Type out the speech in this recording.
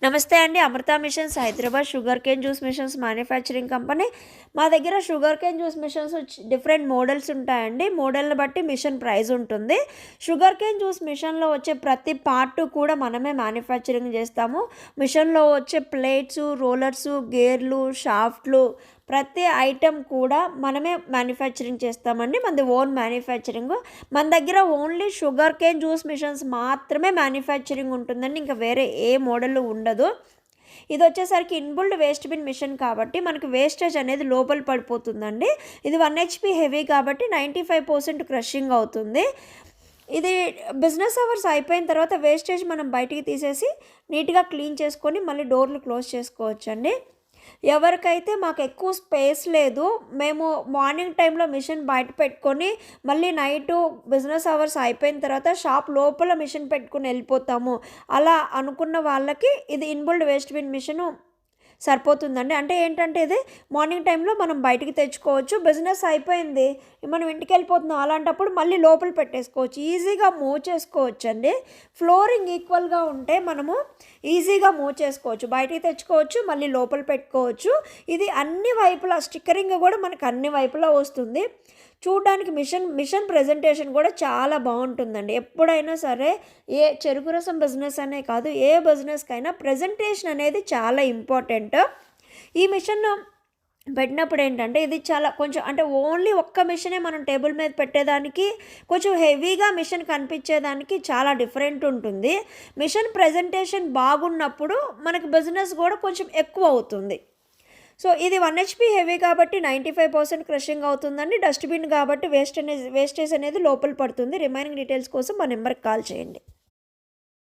నమస్తే అండి. Amrutha machines Hyderabad sugar cane juice machines manufacturing company. మా దగ్గర sugar cane juice machines different models ఉంటాయండి. మోడల్ని బట్టి మిషన్ ప్రైస్ ఉంటుంది. షుగర్ కేన్ జ్యూస్ మిషన్లో వచ్చే ప్రతి పార్ట్ కూడా మనమే మ్యానుఫ్యాక్చరింగ్ చేస్తాము. మిషన్లో వచ్చే ప్లేట్స్, రోలర్స్, గేర్లు, షాఫ్ట్లు, ప్రతి ఐటెం కూడా మనమే మ్యానుఫ్యాక్చరింగ్ చేస్తామండి. మనది ఓన్ మ్యానుఫ్యాక్చరింగ్. మన దగ్గర only sugar cane juice machines మాత్రమే మ్యానుఫ్యాక్చరింగ్ ఉంటుందండి. ఇంకా వేరే ఏ మోడల్ ఉండదు. ఇది వచ్చేసరికి ఇన్బుల్డ్ వేస్ట్ బిన్ మిషన్ కాబట్టి మనకు వేస్టేజ్ అనేది లోపల పడిపోతుందండి. ఇది 1 HP హెవీ కాబట్టి 95% క్రషింగ్ అవుతుంది. ఇది బిజినెస్ అవర్స్ అయిపోయిన తర్వాత వేస్టేజ్ మనం బయటికి తీసేసి నీట్గా క్లీన్ చేసుకొని మళ్ళీ డోర్లు క్లోజ్ చేసుకోవచ్చండి. ఎవరికైతే మాకు ఎక్కువ స్పేస్ లేదు, మేము మార్నింగ్ టైంలో మిషన్ బయట పెట్టుకొని మళ్ళీ నైటు బిజినెస్ అవర్స్ అయిపోయిన తర్వాత షాప్ లోపల మిషన్ పెట్టుకుని వెళ్ళిపోతాము, అలా అనుకున్న వాళ్ళకి ఇది ఇన్బుల్డ్ వేస్ట్ బిన్ మిషను సరిపోతుందండి. అంటే ఏంటంటే ఇది మార్నింగ్ టైంలో మనం బయటికి తెచ్చుకోవచ్చు. బిజినెస్ అయిపోయింది, మనం ఇంటికి వెళ్ళిపోతున్నాం, అలాంటప్పుడు మళ్ళీ లోపల పెట్టేసుకోవచ్చు, ఈజీగా మూవ్ చేసుకోవచ్చు అండి. ఫ్లోరింగ్ ఈక్వల్గా ఉంటే మనము ఈజీగా మూవ్ చేసుకోవచ్చు, బయటికి తెచ్చుకోవచ్చు, మళ్ళీ లోపల పెట్టుకోవచ్చు. ఇది అన్ని వైపులా స్టిక్కరింగ్ కూడా మనకు అన్ని వైపులా వస్తుంది. చూడడానికి మిషన్ ప్రజెంటేషన్ కూడా చాలా బాగుంటుందండి. ఎప్పుడైనా సరే ఏ చెరుకు రసం బిజినెస్ అనే కాదు, ఏ బిజినెస్కైనా ప్రజెంటేషన్ అనేది చాలా ఇంపార్టెంట్. ఈ మిషన్ పెట్టినప్పుడు ఏంటంటే ఇది చాలా కొంచెం అంటే ఓన్లీ ఒక్క మిషనే మనం టేబుల్ మీద పెట్టేదానికి, కొంచెం హెవీగా మిషన్ కనిపించేదానికి చాలా డిఫరెంట్ ఉంటుంది. మిషన్ ప్రజెంటేషన్ బాగున్నప్పుడు మనకి బిజినెస్ కూడా కొంచెం ఎక్కువ అవుతుంది. సో ఇది 1 HP హెవీ కాబట్టి 95% క్రషింగ్ అవుతుందండి. డస్ట్బిన్ కాబట్టి వేస్టేజ్ అనేది లోపల పడుతుంది. రిమైనింగ్ డీటెయిల్స్ కోసం మా నెంబర్కి కాల్ చేయండి.